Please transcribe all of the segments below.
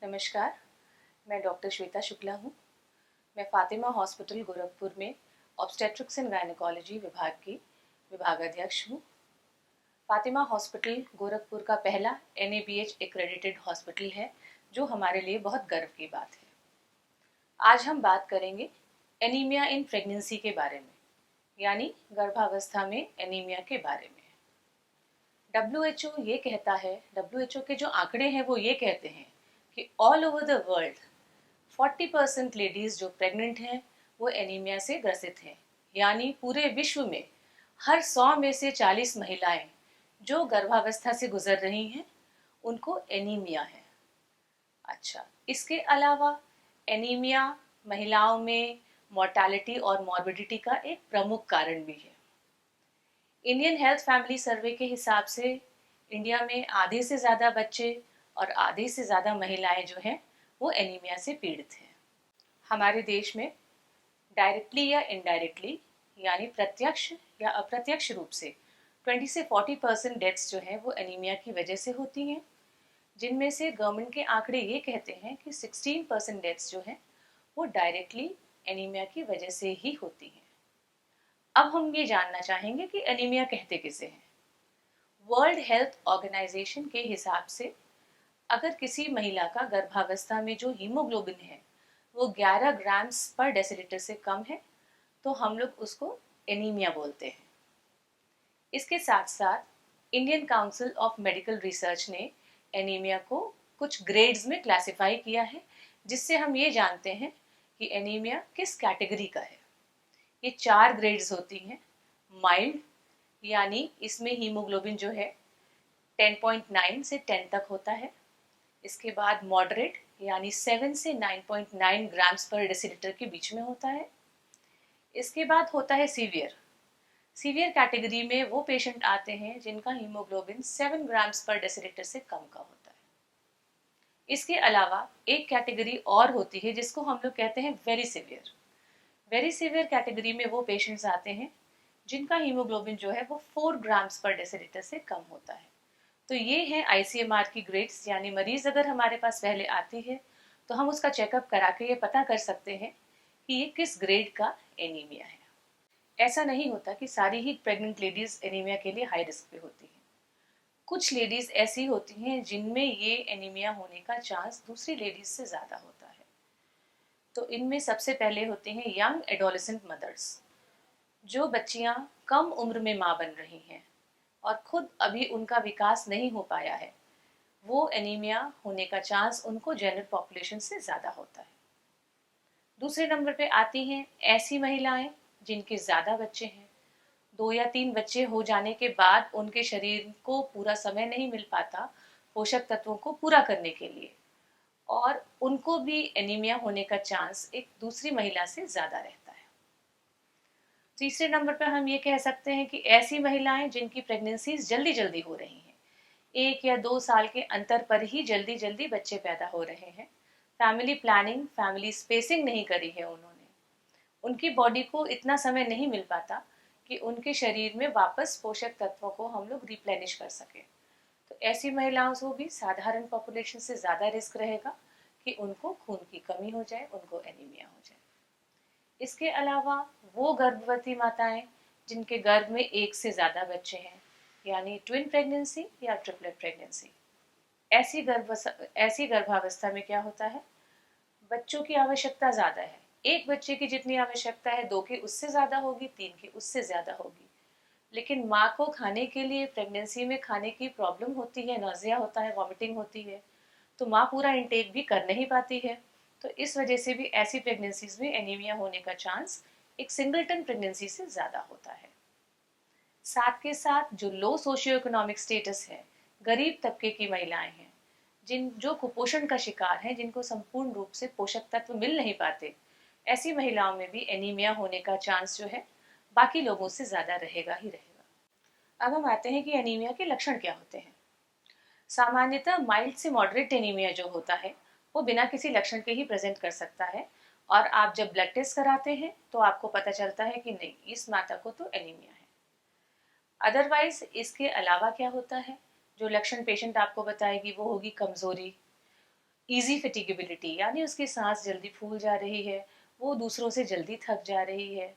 नमस्कार, मैं डॉक्टर श्वेता शुक्ला हूँ। मैं फ़ातिमा हॉस्पिटल गोरखपुर में ऑब्स्टेट्रिक्स एंड गायनेकोलॉजी विभाग की विभागाध्यक्ष हूँ। फ़ातिमा हॉस्पिटल गोरखपुर का पहला NABH एक्रेडिटेड हॉस्पिटल है, जो हमारे लिए बहुत गर्व की बात है। आज हम बात करेंगे एनीमिया इन प्रेगनेंसी के बारे में, यानी गर्भावस्था में एनीमिया के बारे में। WHO ये कहता है, WHO के जो आंकड़े हैं वो ये कहते हैं कि all over the world 40% ladies जो प्रेग्नेंट हैं वो एनीमिया से ग्रसित हैं। यानी पूरे विश्व में हर 100 में से 40 महिलाएं जो गर्भावस्था से गुजर रही हैं उनको एनीमिया है। अच्छा, इसके अलावा एनीमिया महिलाओं में मोर्टालिटी और मॉर्बिडिटी का एक प्रमुख कारण भी है। इंडियन हेल्थ फैमिली सर्वे के हिसाब से इंडिया में आधे से ज़्यादा बच्चे और आधे से ज़्यादा महिलाएं जो हैं वो एनीमिया से पीड़ित हैं। हमारे देश में डायरेक्टली या इनडायरेक्टली, यानी प्रत्यक्ष या अप्रत्यक्ष रूप से 20 से 40% डेथ्स जो हैं वो एनीमिया की वजह से होती हैं, जिनमें से गवर्नमेंट के आंकड़े ये कहते हैं कि 16% डेथ्स जो हैं वो डायरेक्टली एनीमिया की वजह से ही होती हैं। अब हम ये जानना चाहेंगे कि एनीमिया कहते किसे हैं। वर्ल्ड हेल्थ ऑर्गेनाइजेशन के हिसाब से अगर किसी महिला का गर्भावस्था में जो हीमोग्लोबिन है वो 11 ग्राम्स पर डेसीलीटर से कम है तो हम लोग उसको एनीमिया बोलते हैं। इसके साथ साथ Indian council of medical research ने एनीमिया को कुछ ग्रेड्स में क्लासिफाई किया है, जिससे हम ये जानते हैं कि एनीमिया किस कैटेगरी का है। ये 4 ग्रेड्स होती हैं। माइल्ड, यानी इसमें हीमोग्लोबिन जो है 10.9 से 10 तक होता है। इसके बाद मॉडरेट, यानी 7 से 9.9 ग्राम्स पर डेसीलीटर के बीच में होता है। इसके बाद होता है सीवियर। सीवियर कैटेगरी में वो पेशेंट आते हैं जिनका हीमोग्लोबिन 7 ग्राम्स पर डेसीलीटर से कम का होता है। इसके अलावा एक कैटेगरी और होती है जिसको हम लोग कहते हैं very severe. Very severe category में वो पेशेंट्स आते हैं जिनका हीमोग्लोबिन जो है वो 4 ग्राम्स पर डेसीलीटर से कम होता है। तो ये है ICMR की ग्रेड्स, यानी मरीज अगर हमारे पास पहले आती है तो हम उसका चेकअप करा के ये पता कर सकते हैं कि ये किस ग्रेड का एनीमिया है। ऐसा नहीं होता कि सारी ही प्रेग्नेंट लेडीज एनीमिया के लिए हाई रिस्क पे होती हैं। कुछ लेडीज ऐसी होती हैं जिनमें ये एनीमिया होने का चांस दूसरी लेडीज से ज़्यादा होता है। तो इनमें सबसे पहले होते हैं यंग एडोलेसेंट मदर्स, जो बच्चियां कम उम्र में माँ बन रही हैं और खुद अभी उनका विकास नहीं हो पाया है, वो एनीमिया होने का चांस उनको जनरल पॉपुलेशन से ज़्यादा होता है। दूसरे नंबर पे आती हैं ऐसी महिलाएं जिनके ज़्यादा बच्चे हैं। 2 या 3 बच्चे हो जाने के बाद उनके शरीर को पूरा समय नहीं मिल पाता पोषक तत्वों को पूरा करने के लिए, और उनको भी एनीमिया होने का चांस एक दूसरी महिला से ज़्यादा रहता है। तीसरे नंबर पर हम ये कह सकते हैं कि ऐसी महिलाएं जिनकी प्रेगनेंसीज जल्दी जल्दी हो रही हैं, 1 या 2 साल के अंतर पर ही जल्दी जल्दी बच्चे पैदा हो रहे हैं। फैमिली प्लानिंग, फैमिली स्पेसिंग नहीं करी है उन्होंने। उनकी बॉडी को इतना समय नहीं मिल पाता कि उनके शरीर में वापस पोषक तत्वों को हम लोग रिप्लेनिश कर सकें। तो ऐसी महिलाओं को भी साधारण पॉपुलेशन से ज़्यादा रिस्क रहेगा कि उनको खून की कमी हो जाए, उनको एनीमिया हो जाए। इसके अलावा वो गर्भवती माताएं जिनके गर्भ में 1 से ज़्यादा बच्चे हैं, यानी ट्विन प्रेगनेंसी या ट्रिपलेट प्रेगनेंसी, ऐसी गर्भावस्था में क्या होता है, बच्चों की आवश्यकता ज़्यादा है। 1 बच्चे की जितनी आवश्यकता है 2 की उससे ज़्यादा होगी, 3 की उससे ज़्यादा होगी। लेकिन माँ को खाने के लिए प्रेगनेंसी में खाने की प्रॉब्लम होती है, नौजिया होता है, वॉमिटिंग होती है, तो माँ पूरा इंटेक भी कर नहीं पाती है। तो इस वजह से भी ऐसी प्रेगनेंसीज में एनीमिया होने का चांस एक सिंगलटन प्रेगनेंसी से ज़्यादा होता है। साथ के साथ जो लो सोशियो इकोनॉमिक स्टेटस है, गरीब तबके की महिलाएं हैं, जो कुपोषण का शिकार हैं, जिनको संपूर्ण रूप से पोषक तत्व मिल नहीं पाते, ऐसी महिलाओं में भी एनीमिया होने का चांस जो है बाकी लोगों से ज़्यादा रहेगा ही रहेगा। अब हम आते हैं कि एनीमिया के लक्षण क्या होते हैं। सामान्यतः माइल्ड से मॉडरेट एनीमिया जो होता है वो बिना किसी लक्षण के ही प्रेजेंट कर सकता है, और आप जब ब्लड टेस्ट कराते हैं तो आपको पता चलता है कि नहीं, इस माता को तो एनीमिया है। अदरवाइज इसके अलावा क्या होता है, जो लक्षण पेशेंट आपको बताएगी वो होगी कमजोरी, ईजी फैटिगेबिलिटी यानी उसकी सांस जल्दी फूल जा रही है, वो दूसरों से जल्दी थक जा रही है,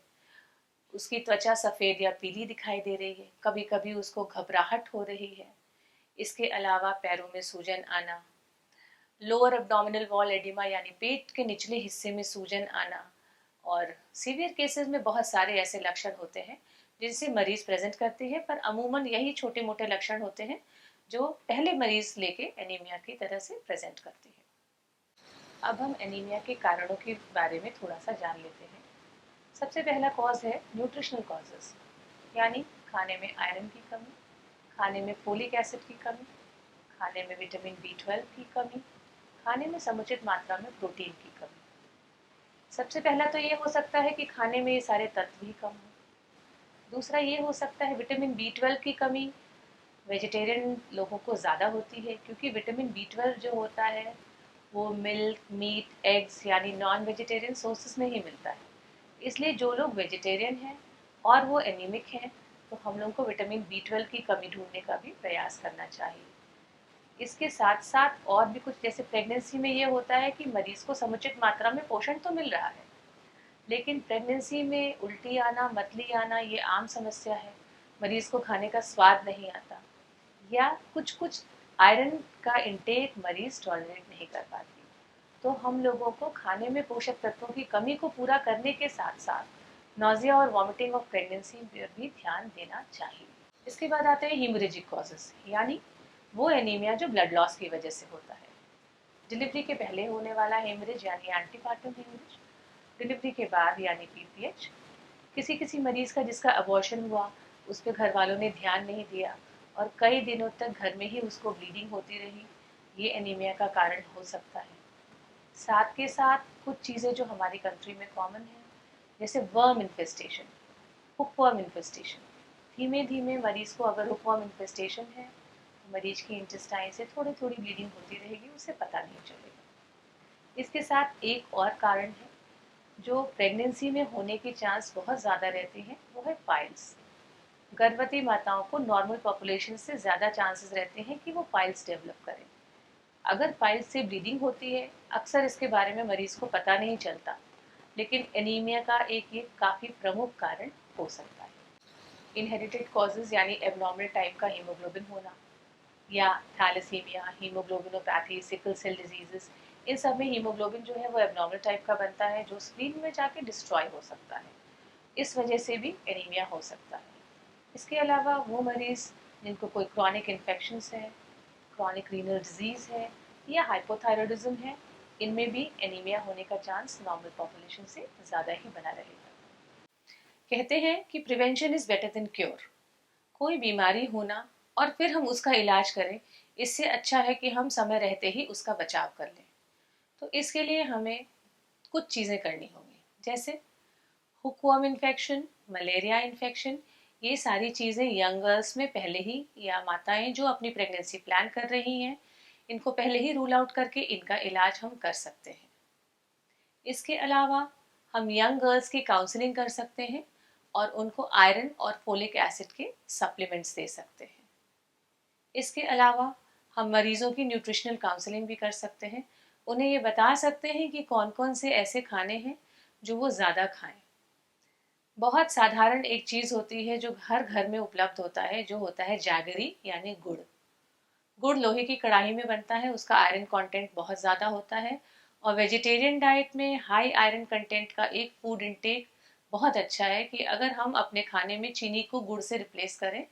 उसकी त्वचा सफ़ेद या पीली दिखाई दे रही है, कभी कभी उसको घबराहट हो रही है। इसके अलावा पैरों में सूजन आना, लोअर एब्डोमिनल वॉल एडिमा यानी पेट के निचले हिस्से में सूजन आना, और सीवियर केसेस में बहुत सारे ऐसे लक्षण होते हैं जिनसे मरीज प्रेजेंट करती है, पर अमूमन यही छोटे मोटे लक्षण होते हैं जो पहले मरीज लेके एनीमिया की तरह से प्रेजेंट करती है। अब हम एनीमिया के कारणों के बारे में थोड़ा सा जान लेते हैं। सबसे पहला कॉज है न्यूट्रिशनल कॉजेस, यानी खाने में आयरन की कमी, खाने में फोलिक एसिड की कमी, खाने में विटामिन B12 की कमी, खाने में समुचित मात्रा में प्रोटीन की कमी। सबसे पहला तो ये हो सकता है कि खाने में ये सारे तत्व ही कम हो। दूसरा ये हो सकता है विटामिन B12 की कमी वेजिटेरियन लोगों को ज़्यादा होती है, क्योंकि विटामिन B12 जो होता है वो मिल्क, मीट, एग्स यानी नॉन वेजिटेरियन सोर्सेज में ही मिलता है। इसलिए जो लोग वेजिटेरियन हैं और वो एनीमिक हैं, तो हम लोगों को विटामिन B12 की कमी ढूंढने का भी प्रयास करना चाहिए। इसके साथ साथ और भी कुछ, जैसे प्रेगनेंसी में ये होता है कि मरीज को समुचित मात्रा में पोषण तो मिल रहा है, लेकिन प्रेगनेंसी में उल्टी आना, मतली आना ये आम समस्या है। मरीज को खाने का स्वाद नहीं आता, या कुछ कुछ आयरन का इंटेक मरीज टॉलरेट नहीं कर पाती। तो हम लोगों को खाने में पोषक तत्वों की कमी को पूरा करने के साथ साथ नॉजिया और वॉमिटिंग ऑफ प्रेगनेंसी पर भी ध्यान देना चाहिए। इसके बाद आते हैं हीमोरेजिक कॉजेस, यानी वो एनीमिया जो ब्लड लॉस की वजह से होता है। डिलीवरी के पहले होने वाला हेमरेज यानी एंटीपार्टम हेमरेज, डिलीवरी के बाद यानी PPH, किसी किसी मरीज का जिसका अबॉर्शन हुआ उस पर घर वालों ने ध्यान नहीं दिया और कई दिनों तक घर में ही उसको ब्लीडिंग होती रही, ये एनीमिया का कारण हो सकता है। साथ के साथ कुछ चीज़ें जो हमारी कंट्री में कॉमन है, जैसे वर्म इन्फेस्टेशन, हुकवर्म इन्फेस्टेशन। धीमे धीमे मरीज को अगर हुकवर्म इन्फेस्टेशन है, मरीज की इंटेस्टाइन से थोड़ी थोड़ी ब्लीडिंग होती रहेगी, उसे पता नहीं चलेगा। इसके साथ एक और कारण है जो प्रेगनेंसी में होने के चांस बहुत ज़्यादा रहते हैं, वो है पाइल्स। गर्भवती माताओं को नॉर्मल पॉपुलेशन से ज़्यादा चांसेस रहते हैं कि वो पाइल्स डेवलप करें। अगर पाइल्स से ब्लीडिंग होती है, अक्सर इसके बारे में मरीज को पता नहीं चलता, लेकिन एनीमिया का एक ये काफ़ी प्रमुख कारण हो सकता है। इनहेरिटेड कॉजेज यानी एबनॉर्मल टाइप का हीमोग्लोबिन होना, या thalassaemia, haemoglobinopathy, sickle cell diseases, इन सब में हीमोग्लोबिन जो है वो एबनॉर्मल टाइप का बनता है, जो स्प्लीन में जाके डिस्ट्रॉय हो सकता है। इस वजह से भी एनीमिया हो सकता है। इसके अलावा वो मरीज़ जिनको कोई क्रॉनिक इन्फेक्शंस है, क्रॉनिक रीनल डिजीज़ है या हाइपोथायरॉयडिज्म है, इनमें भी एनीमिया होने का चांस नॉर्मल पॉपुलेशन से ज़्यादा ही बना रहेगा। कहते हैं कि prevention is better than cure. कोई बीमारी होना और फिर हम उसका इलाज करें, इससे अच्छा है कि हम समय रहते ही उसका बचाव कर लें। तो इसके लिए हमें कुछ चीज़ें करनी होंगी, जैसे हुकवर्म इन्फेक्शन, मलेरिया इन्फेक्शन, ये सारी चीज़ें यंग गर्ल्स में पहले ही, या माताएं जो अपनी प्रेगनेंसी प्लान कर रही हैं, इनको पहले ही रूल आउट करके इनका इलाज हम कर सकते हैं। इसके अलावा हम यंग गर्ल्स की काउंसलिंग कर सकते हैं और उनको आयरन और फोलिक एसिड के सप्लीमेंट्स दे सकते हैं। इसके अलावा हम मरीजों की न्यूट्रिशनल काउंसलिंग भी कर सकते हैं, उन्हें ये बता सकते हैं कि कौन कौन से ऐसे खाने हैं जो वो ज़्यादा खाएं। बहुत साधारण एक चीज़ होती है जो हर घर में उपलब्ध होता है, जो होता है जैगरी यानी गुड़। गुड़ लोहे की कढ़ाई में बनता है, उसका आयरन कंटेंट बहुत ज़्यादा होता है, और वेजिटेरियन डाइट में हाई आयरन कंटेंट का एक फूड इंटेक बहुत अच्छा है कि अगर हम अपने खाने में चीनी को गुड़ से रिप्लेस करें,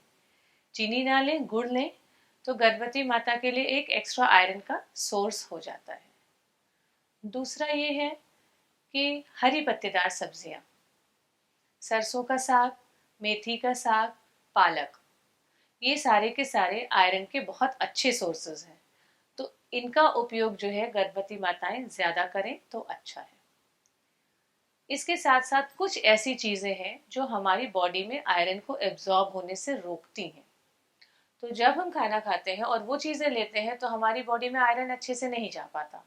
चीनी ना लें, गुड़ लें, तो गर्भवती माता के लिए एक एक्स्ट्रा आयरन का सोर्स हो जाता है। दूसरा ये है कि हरी पत्तेदार सब्जियां, सरसों का साग, मेथी का साग, पालक, ये सारे के सारे आयरन के बहुत अच्छे सोर्सेज हैं, तो इनका उपयोग जो है गर्भवती माताएं ज़्यादा करें तो अच्छा है। इसके साथ साथ कुछ ऐसी चीज़ें हैं जो हमारी बॉडी में आयरन को एब्जॉर्ब होने से रोकती हैं। तो जब हम खाना खाते हैं और वो चीज़ें लेते हैं तो हमारी बॉडी में आयरन अच्छे से नहीं जा पाता,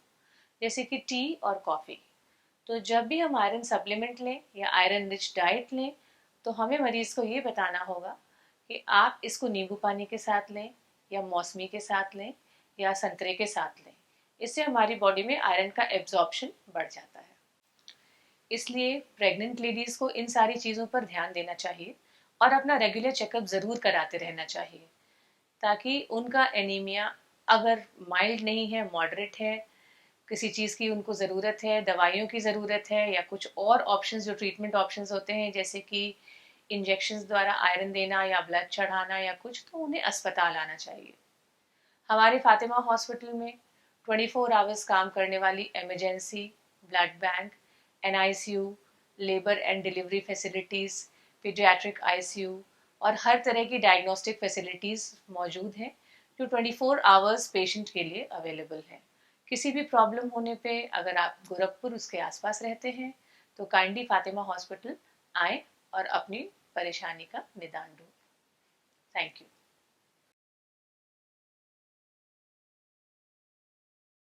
जैसे कि टी और कॉफ़ी। तो जब भी हम आयरन सप्लीमेंट लें या आयरन रिच डाइट लें, तो हमें मरीज़ को ये बताना होगा कि आप इसको नींबू पानी के साथ लें, या मौसमी के साथ लें, या संतरे के साथ लें। इससे हमारी बॉडी में आयरन का एब्जॉर्प्शन बढ़ जाता है। इसलिए प्रेग्नेंट लेडीज़ को इन सारी चीज़ों पर ध्यान देना चाहिए और अपना रेगुलर चेकअप ज़रूर कराते रहना चाहिए, ताकि उनका एनीमिया अगर माइल्ड नहीं है, मॉडरेट है, किसी चीज़ की उनको ज़रूरत है, दवाइयों की ज़रूरत है या कुछ और ऑप्शंस जो ट्रीटमेंट ऑप्शंस होते हैं जैसे कि इंजेक्शंस द्वारा आयरन देना या ब्लड चढ़ाना या कुछ, तो उन्हें अस्पताल आना चाहिए। हमारे फातिमा हॉस्पिटल में 24 आवर्स काम करने वाली emergency, blood bank, NICU, labour and delivery facilities, paediatric ICU और हर तरह की डायग्नोस्टिक फैसिलिटीज़ मौजूद हैं जो 24 आवर्स पेशेंट के लिए अवेलेबल हैं। किसी भी प्रॉब्लम होने पे अगर आप गोरखपुर उसके आसपास रहते हैं तो काइंडली फातिमा हॉस्पिटल आएँ और अपनी परेशानी का निदान ढूंढें। Thank you.